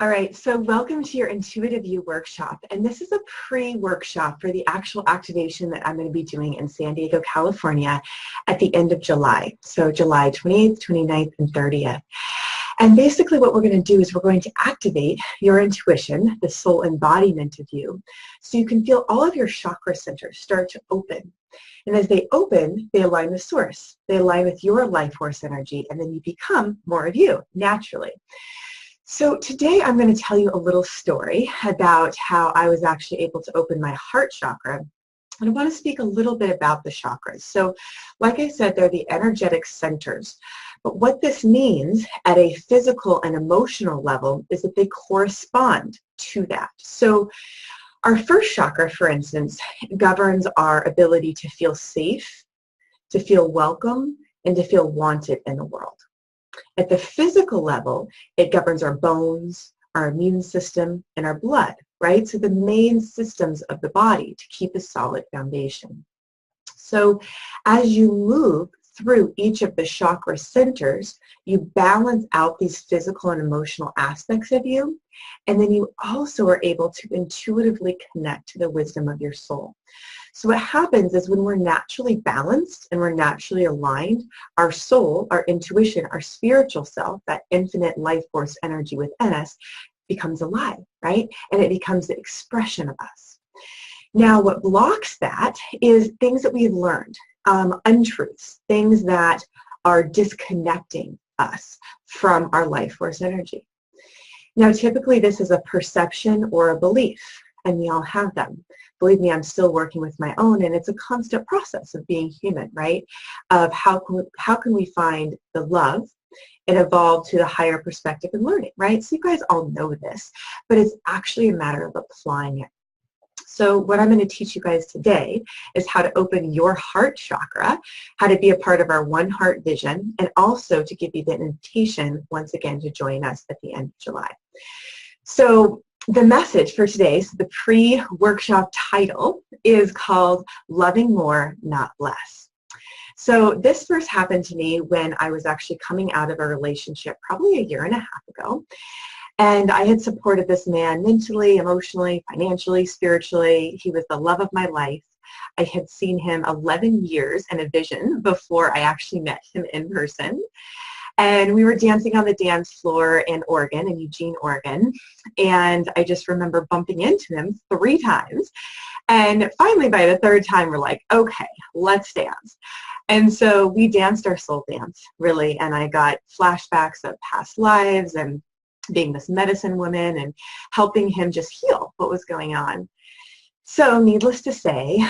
All right, so welcome to your Intuitive You workshop. And this is a pre-workshop for the actual activation that I'm going to be doing in San Diego, California at the end of July. So July 28th, 29th, and 30th. And basically what we're going to do is we're going to activate your intuition, the soul embodiment of you, so you can feel all of your chakra centers start to open. And as they open, they align with source. They align with your life force energy, and then you become more of you naturally. So today I'm going to tell you a little story about how I was actually able to open my heart chakra. And I want to speak a little bit about the chakras. So like I said, they're the energetic centers. But what this means at a physical and emotional level is that they correspond to that. So our first chakra, for instance, governs our ability to feel safe, to feel welcome, and to feel wanted in the world. At the physical level, it governs our bones, our immune system, and our blood, right? So the main systems of the body to keep a solid foundation. So as you move through each of the chakra centers, you balance out these physical and emotional aspects of you, and then you also are able to intuitively connect to the wisdom of your soul. So what happens is when we're naturally balanced and we're naturally aligned, our soul, our intuition, our spiritual self, that infinite life force energy within us becomes alive, right? And it becomes the expression of us. Now, what blocks that is things that we've learned, untruths, things that are disconnecting us from our life force energy. Now, typically this is a perception or a belief, and we all have them. Believe me, I'm still working with my own, and it's a constant process of being human, right? Of how can we find the love and evolve to the higher perspective and learning, right? So you guys all know this, but it's actually a matter of applying it. So what I'm going to teach you guys today is how to open your heart chakra, how to be a part of our One Heart Vision, and also to give you the invitation once again to join us at the end of July. So the message for today, so the pre-workshop title is called Loving More, Not Less. So this first happened to me when I was actually coming out of a relationship probably a year and a half ago. And I had supported this man mentally, emotionally, financially, spiritually. He was the love of my life. I had seen him 11 years in a vision before I actually met him in person. And we were dancing on the dance floor in Oregon, in Eugene, Oregon. And I just remember bumping into him 3 times. And finally, by the 3rd time, we're like, okay, let's dance. And so we danced our soul dance, really. And I got flashbacks of past lives and being this medicine woman and helping him just heal what was going on. So needless to say,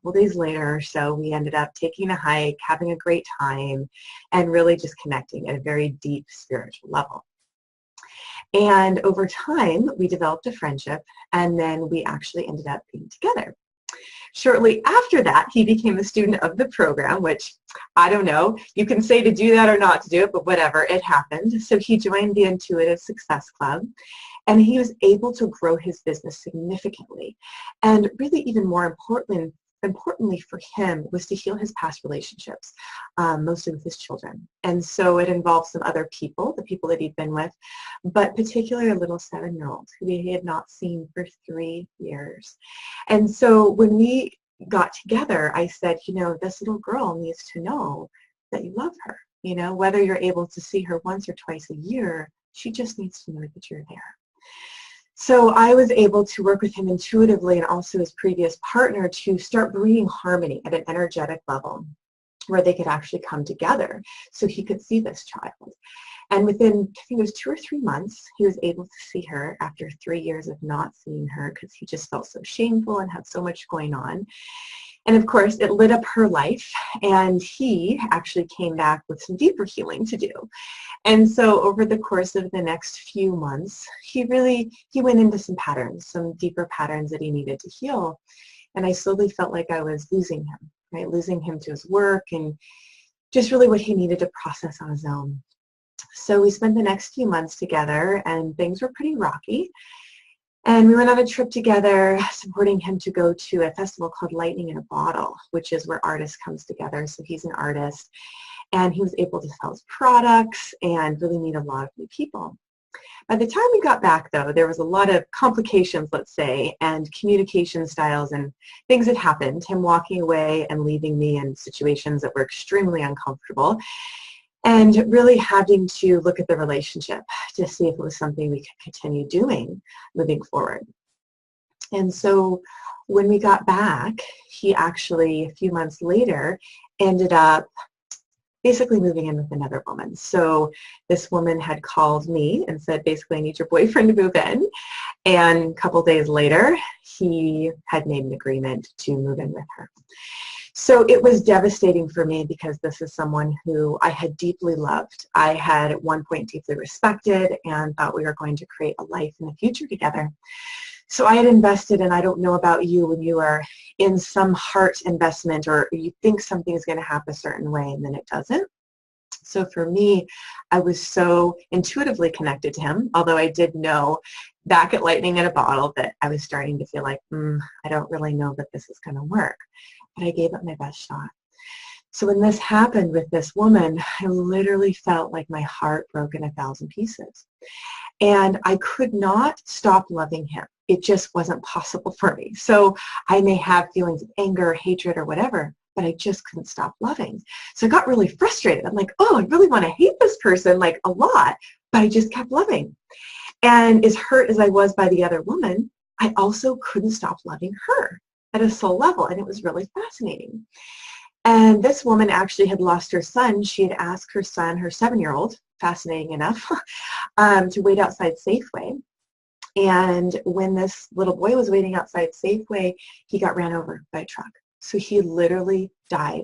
couple days later or so, we ended up taking a hike, having a great time, and really just connecting at a very deep spiritual level. And over time, we developed a friendship, and then we actually ended up being together. Shortly after that, he became a student of the program, which I don't know. You can say to do that or not to do it, but whatever, it happened. So he joined the Intuitive Success Club, and he was able to grow his business significantly. And really even more importantly for him was to heal his past relationships, mostly with his children. And so it involved some other people, the people that he'd been with, but particularly a little 7-year-old who he had not seen for 3 years. And so when we got together, I said, you know, this little girl needs to know that you love her. You know, whether you're able to see her once or twice a year, she just needs to know that you're there. So I was able to work with him intuitively and also his previous partner to start bringing harmony at an energetic level where they could actually come together so he could see this child. And within, I think it was 2 or 3 months, he was able to see her after 3 years of not seeing her because he just felt so shameful and had so much going on. And of course, it lit up her life, and he actually came back with some deeper healing to do. And so over the course of the next few months, he went into some patterns, some deeper patterns that he needed to heal. And I slowly felt like I was losing him, right? Losing him to his work and just really what he needed to process on his own. So we spent the next few months together, and things were pretty rocky. And we went on a trip together, supporting him to go to a festival called Lightning in a Bottle, which is where artists comes together. So he's an artist, and he was able to sell his products and really meet a lot of new people. By the time we got back, though, there was a lot of complications, let's say, and communication styles and things had happened. Him walking away and leaving me in situations that were extremely uncomfortable, and really having to look at the relationship to see if it was something we could continue doing moving forward. And so when we got back, he actually, a few months later, ended up basically moving in with another woman. So this woman had called me and said, basically, I need your boyfriend to move in. And a couple days later, he had made an agreement to move in with her. So it was devastating for me because this is someone who I had deeply loved. I had at one point deeply respected and thought we were going to create a life in the future together. So I had invested, and I don't know about you, when you are in some heart investment or you think something is going to happen a certain way and then it doesn't. So for me, I was so intuitively connected to him, although I did know back at Lightning in a Bottle that I was starting to feel like, I don't really know that this is going to work. But I gave it my best shot. So when this happened with this woman, I literally felt like my heart broke in 1,000 pieces. And I could not stop loving him. It just wasn't possible for me. So I may have feelings of anger, hatred, or whatever, but I just couldn't stop loving. So I got really frustrated. I'm like, I really want to hate this person like a lot, but I just kept loving. And as hurt as I was by the other woman, I also couldn't stop loving her at a soul level, and it was really fascinating. And this woman actually had lost her son. She had asked her son, her 7-year-old, fascinating enough, to wait outside Safeway. And when this little boy was waiting outside Safeway, he got ran over by a truck. So he literally died.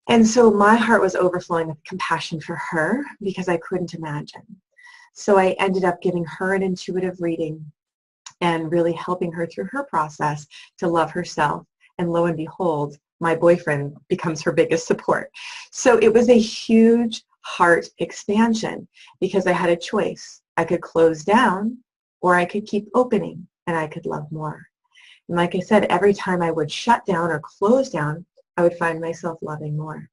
And so my heart was overflowing with compassion for her because I couldn't imagine. So I ended up giving her an intuitive reading and really helping her through her process to love herself. And lo and behold, my boyfriend becomes her biggest support. So it was a huge heart expansion because I had a choice. I could close down or I could keep opening and I could love more. And like I said, every time I would shut down or close down, I would find myself loving more.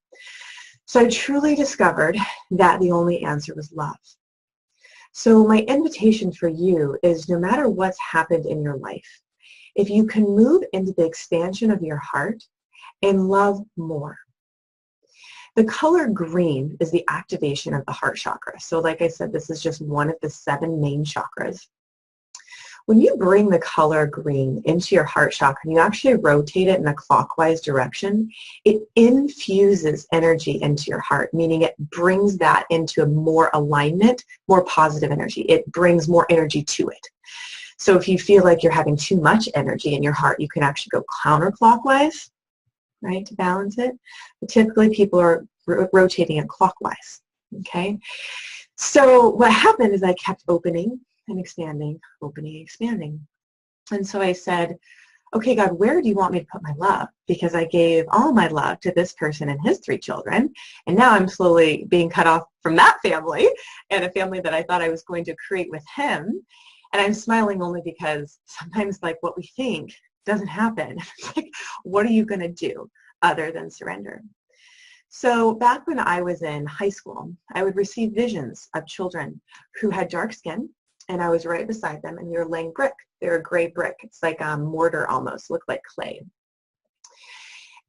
So I truly discovered that the only answer was love. So my invitation for you is, no matter what's happened in your life, if you can move into the expansion of your heart and love more. The color green is the activation of the heart chakra. So like I said, this is just one of the 7 main chakras. When you bring the color green into your heart chakra and you actually rotate it in a clockwise direction, it infuses energy into your heart, meaning it brings that into more alignment, more positive energy. It brings more energy to it. So if you feel like you're having too much energy in your heart, you can actually go counterclockwise, right, to balance it. But typically people are rotating it clockwise, okay? So what happened is I kept opening and expanding, opening and expanding. And so I said, okay, God, where do you want me to put my love? Because I gave all my love to this person and his 3 children, and now I'm slowly being cut off from that family and a family that I thought I was going to create with him. And I'm smiling only because sometimes like what we think doesn't happen. It's like, what are you going to do other than surrender? So back when I was in high school, I would receive visions of children who had dark skin, and I was right beside them, and they were laying brick. They were gray brick. It's like mortar almost, looked like clay.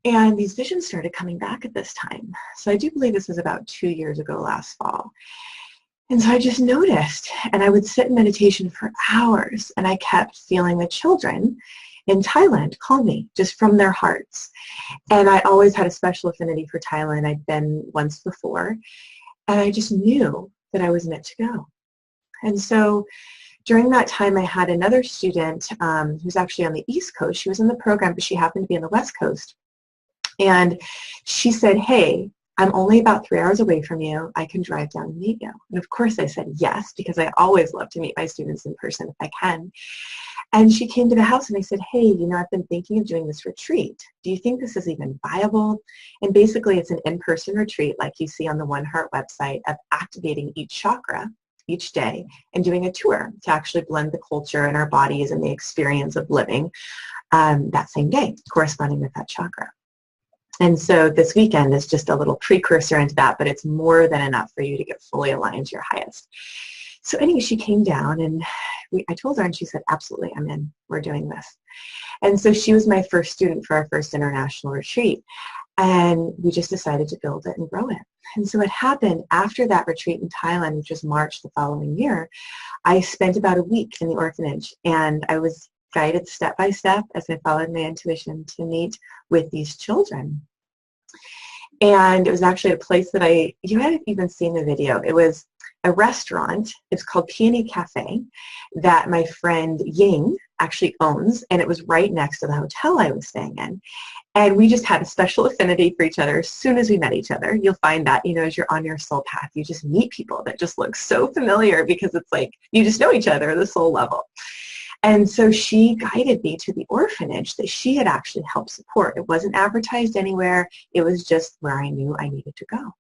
And these visions started coming back at this time. So I do believe this was about 2 years ago last fall. And so I just noticed, and I would sit in meditation for hours, and I kept feeling the children in Thailand call me just from their hearts. And I always had a special affinity for Thailand. I'd been once before, and I just knew that I was meant to go. And so during that time, I had another student who's actually on the East Coast. She was in the program, but she happened to be on the West Coast. And she said, hey, I'm only about 3 hours away from you. I can drive down and meet you. And of course I said yes, because I always love to meet my students in person if I can. And she came to the house and I said, hey, I've been thinking of doing this retreat. Do you think this is even viable? And basically it's an in-person retreat like you see on the One Heart website of activating each chakra each day and doing a tour to actually blend the culture and our bodies and the experience of living that same day, corresponding with that chakra. And so this weekend is just a little precursor into that, but it's more than enough for you to get fully aligned to your highest. So anyway, she came down and I told her and she said, absolutely, I'm in. We're doing this. And so she was my first student for our first international retreat. And we just decided to build it and grow it. And so what happened after that retreat in Thailand, which was March the following year, I spent about a week in the orphanage, and I was guided step by step as I followed my intuition to meet with these children. And it was actually a place that you hadn't even seen the video. It was a restaurant. It's called Peony Cafe that my friend Ying actually owns, and it was right next to the hotel I was staying in. And we just had a special affinity for each other as soon as we met each other. You'll find that, as you're on your soul path, you just meet people that just look so familiar because it's like you just know each other at the soul level. And so she guided me to the orphanage that she had actually helped support. It wasn't advertised anywhere. It was just where I knew I needed to go.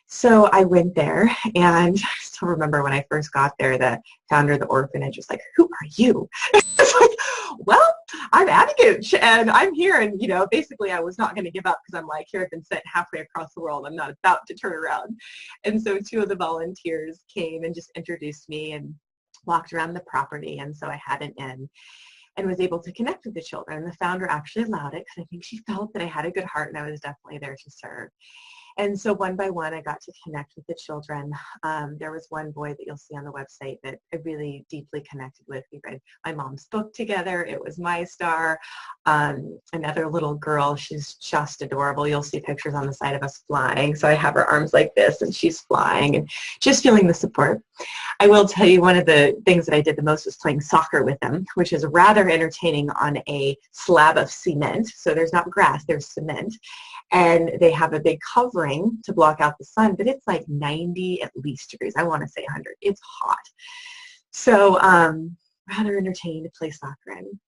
So I went there, and I still remember when I first got there, the founder of the orphanage was like, "Who are you?" It's like, well, I'm Annie, and I'm here, and basically I was not going to give up because I'm like, here, I've been sent halfway across the world. I'm not about to turn around. And so two of the volunteers came and just introduced me and walked around the property, and so I had an in and was able to connect with the children. And the founder actually allowed it because I think she felt that I had a good heart and I was definitely there to serve. And so one by one, I got to connect with the children. There was one boy that you'll see on the website that I really deeply connected with. We read my mom's book together. It was My Star. Another little girl, she's just adorable. You'll see pictures on the side of us flying. So I have her arms like this, and she's flying, and just feeling the support. I will tell you, one of the things that I did the most was playing soccer with them, which is rather entertaining on a slab of cement. So there's not grass, there's cement. And they have a big covering to block out the sun, but it's like 90 at least degrees. I want to say 100. It's hot. So rather entertaining to play soccer in.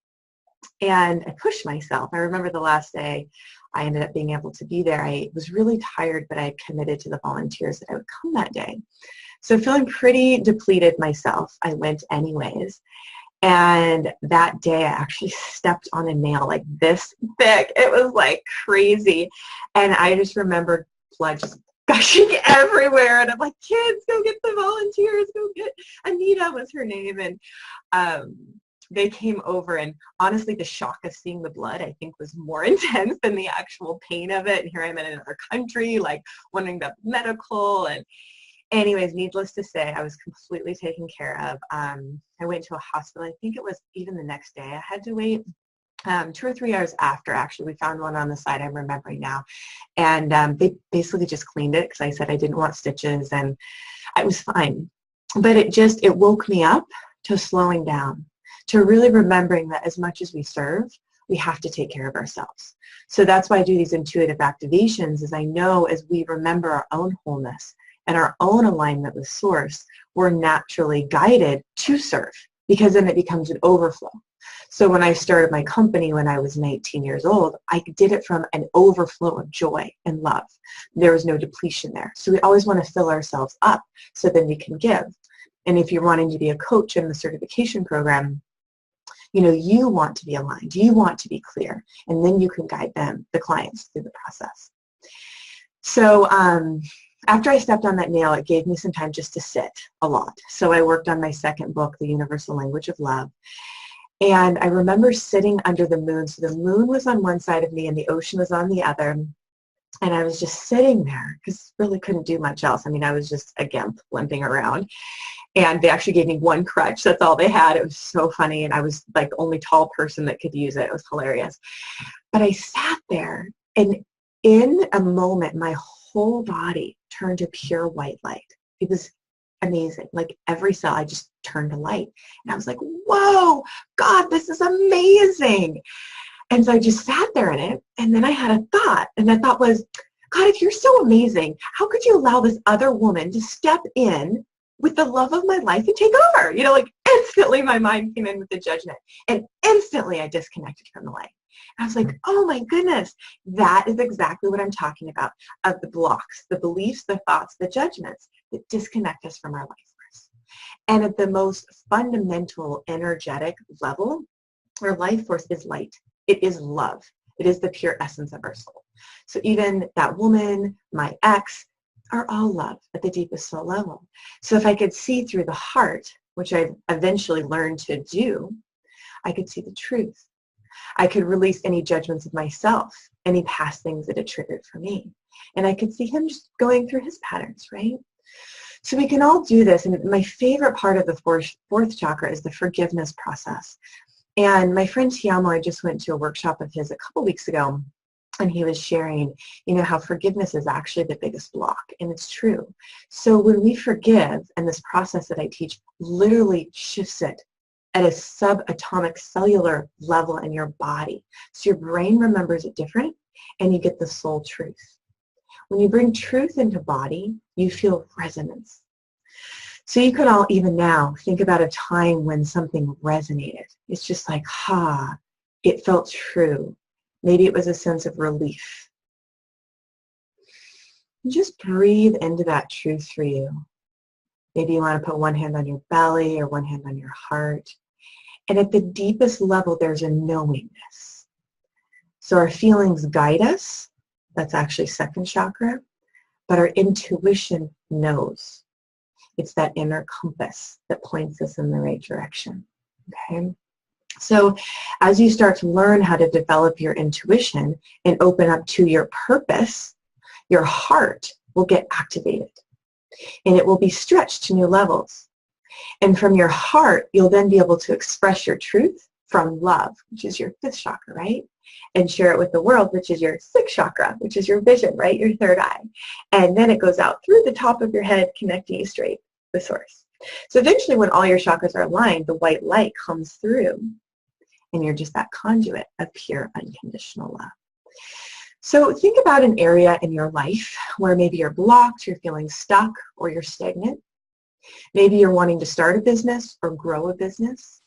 And I pushed myself. I remember the last day I ended up being able to be there. I was really tired, but I had committed to the volunteers that I would come that day. So feeling pretty depleted myself, I went anyways. And that day I actually stepped on a nail like this thick. It was like crazy. And I just remember blood just gushing everywhere. And I'm like, kids, go get the volunteers. Go get Anita was her name. And they came over, and honestly the shock of seeing the blood I think was more intense than the actual pain of it. And here I'm in another country, like wondering about medical. And anyways, needless to say, I was completely taken care of. I went to a hospital. I think it was even the next day. I had to wait 2 or 3 hours after, actually. We found one on the side, I'm remembering now. And they basically just cleaned it because I said I didn't want stitches, and I was fine. But it woke me up to slowing down, to really remembering that as much as we serve, we have to take care of ourselves. So that's why I do these intuitive activations, is I know as we remember our own wholeness and our own alignment with Source, we're naturally guided to serve, because then it becomes an overflow. So when I started my company when I was 19 years old, I did it from an overflow of joy and love. There was no depletion there. So we always want to fill ourselves up so then we can give. And if you're wanting to be a coach in the certification program, you want to be aligned, you want to be clear, and then you can guide them, the clients, through the process. So after I stepped on that nail, it gave me some time just to sit a lot. So I worked on my second book, The Universal Language of Love. And I remember sitting under the moon. So the moon was on one side of me and the ocean was on the other. And I was just sitting there because really couldn't do much else. I mean, I was just a gimp limping around. And they actually gave me one crutch. That's all they had. It was so funny. And I was like the only tall person that could use it. It was hilarious. But I sat there, and in a moment, my whole body turned to pure white light. It was amazing. Like every cell, I just turned to light. And I was like, whoa, God, this is amazing. And so I just sat there in it. And then I had a thought. And that thought was, God, if you're so amazing, how could you allow this other woman to step in with the love of my life and take over? Like instantly my mind came in with the judgment. And instantly I disconnected from the light. I was like, oh my goodness, that is exactly what I'm talking about, of the blocks, the beliefs, the thoughts, the judgments that disconnect us from our life force. And at the most fundamental energetic level, our life force is light. It is love. It is the pure essence of our soul. So even that woman, my ex, are all love at the deepest soul level. So if I could see through the heart, which I've eventually learned to do, I could see the truth. I could release any judgments of myself, any past things that had triggered for me. And I could see him just going through his patterns, right? So we can all do this. And my favorite part of the fourth chakra is the forgiveness process. And my friend Tiamo, I just went to a workshop of his a couple weeks ago, and he was sharing, how forgiveness is actually the biggest block, and it's true. So when we forgive, and this process that I teach literally shifts it at a subatomic cellular level in your body. So your brain remembers it different, and you get the soul truth. When you bring truth into body, you feel resonance. So you could all, even now, think about a time when something resonated. It's just like, it felt true. Maybe it was a sense of relief. Just breathe into that truth for you. Maybe you want to put one hand on your belly or one hand on your heart. And at the deepest level, there's a knowingness. So our feelings guide us. That's actually second chakra. But our intuition knows. It's that inner compass that points us in the right direction. Okay? So as you start to learn how to develop your intuition and open up to your purpose, your heart will get activated. And it will be stretched to new levels. And from your heart, you'll then be able to express your truth from love, which is your fifth chakra, right? And share it with the world, which is your sixth chakra, which is your vision, right? Your third eye. And then it goes out through the top of your head, connecting you straight to the source. So eventually, when all your chakras are aligned, the white light comes through, and you're just that conduit of pure unconditional love. So think about an area in your life where maybe you're blocked, you're feeling stuck, or you're stagnant. Maybe you're wanting to start a business or grow a business.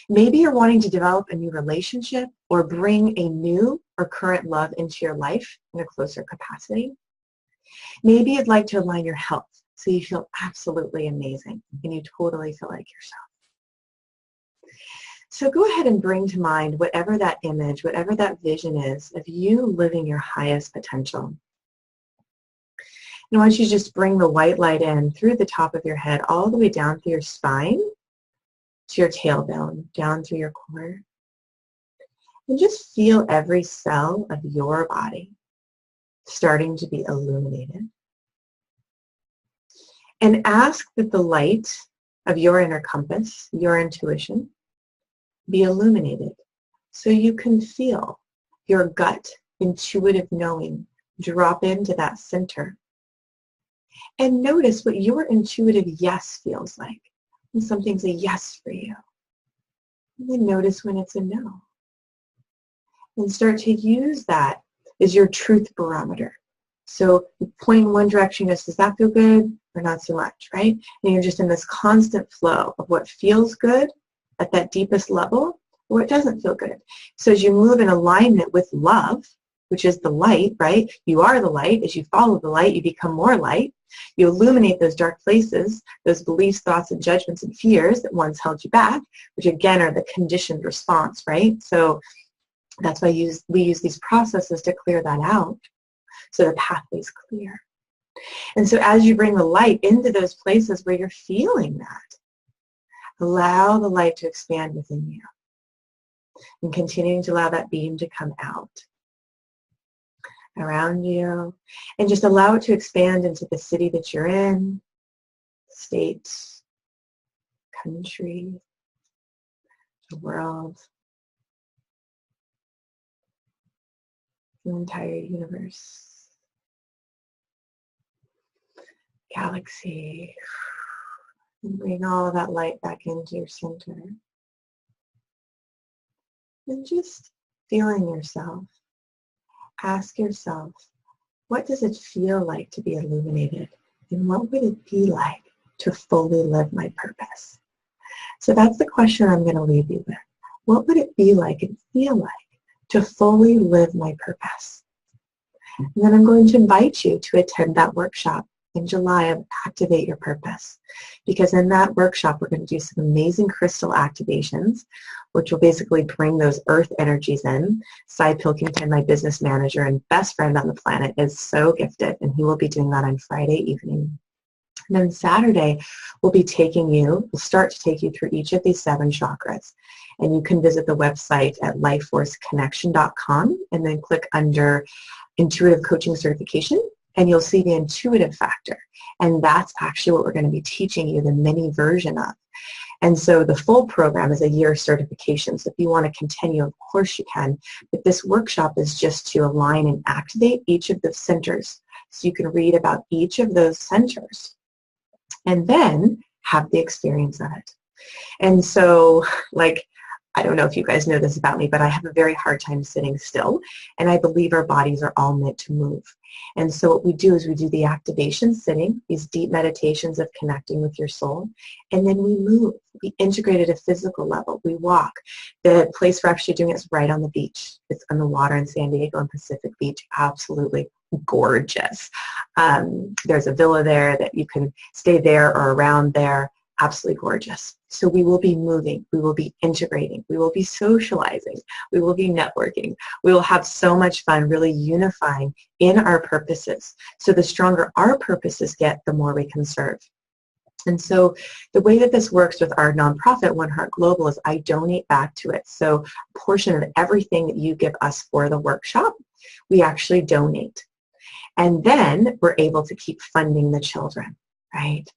Maybe you're wanting to develop a new relationship or bring a new or current love into your life in a closer capacity. Maybe you'd like to align your health so you feel absolutely amazing and you totally feel like yourself. So go ahead and bring to mind whatever that image, whatever that vision is of you living your highest potential. And I want you to just bring the white light in through the top of your head, all the way down through your spine, to your tailbone, down through your core. And just feel every cell of your body starting to be illuminated. And ask that the light of your inner compass, your intuition, be illuminated so you can feel your gut intuitive knowing drop into that center. And notice what your intuitive yes feels like when something's a yes for you. And then notice when it's a no. And start to use that as your truth barometer. So you point in one direction, does that feel good or not so much, right? And you're just in this constant flow of what feels good at that deepest level or what doesn't feel good. So as you move in alignment with love, which is the light, right? You are the light. As you follow the light, you become more light. You illuminate those dark places, those beliefs, thoughts, and judgments and fears that once held you back, which again are the conditioned response, right? So that's why we use these processes to clear that out so the pathway's clear. And so as you bring the light into those places where you're feeling that, allow the light to expand within you and continuing to allow that beam to come out around you, and just allow it to expand into the city that you're in, state, country, the world, the entire universe, galaxy, and bring all of that light back into your center. And just feeling yourself. Ask yourself, what does it feel like to be illuminated? And what would it be like to fully live my purpose? So that's the question I'm going to leave you with. What would it be like and feel like to fully live my purpose? And then I'm going to invite you to attend that workshop in July of Activate Your Purpose. Because in that workshop, we're going to do some amazing crystal activations, which will basically bring those earth energies in. Cy Pilkington, my business manager and best friend on the planet, is so gifted, and he will be doing that on Friday evening. And then Saturday, we'll start to take you through each of these 7 chakras. And you can visit the website at lifeforceconnection.com and then click under Intuitive Coaching Certification, and you'll see the intuitive factor. And that's actually what we're going to be teaching you, the mini version of. And so the full program is a year certification. So if you want to continue, of course you can. But this workshop is just to align and activate each of the centers. So you can read about each of those centers and then have the experience of it. And so, I don't know if you guys know this about me, but I have a very hard time sitting still, and I believe our bodies are all meant to move. And so what we do is we do the activation sitting, these deep meditations of connecting with your soul, and then we move. We integrate at a physical level. We walk. The place we're actually doing it is right on the beach. It's on the water in San Diego on Pacific Beach. Absolutely gorgeous. There's a villa there that you can stay there or around there. Absolutely gorgeous. So we will be moving, we will be integrating, we will be socializing, we will be networking. We will have so much fun really unifying in our purposes. So the stronger our purposes get, the more we can serve. And so the way that this works with our nonprofit, One Heart Global, is I donate back to it. So a portion of everything that you give us for the workshop, we actually donate. And then we're able to keep funding the children. Right?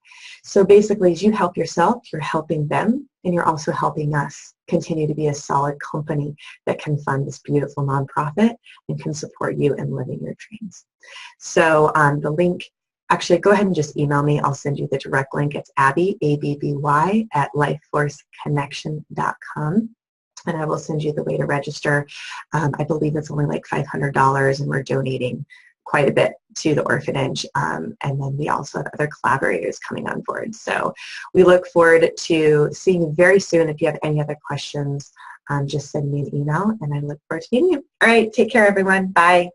So basically, as you help yourself, you're helping them, and you're also helping us continue to be a solid company that can fund this beautiful nonprofit and can support you in living your dreams. So the link, actually, go ahead and just email me. I'll send you the direct link. It's Abby, A-B-B-Y, at lifeforceconnection.com. And I will send you the way to register. I believe it's only like $500, and we're donating quite a bit to the orphanage, and then we also have other collaborators coming on board. So we look forward to seeing you very soon. If you have any other questions, just send me an email, and I look forward to meeting you. All right, take care, everyone. Bye.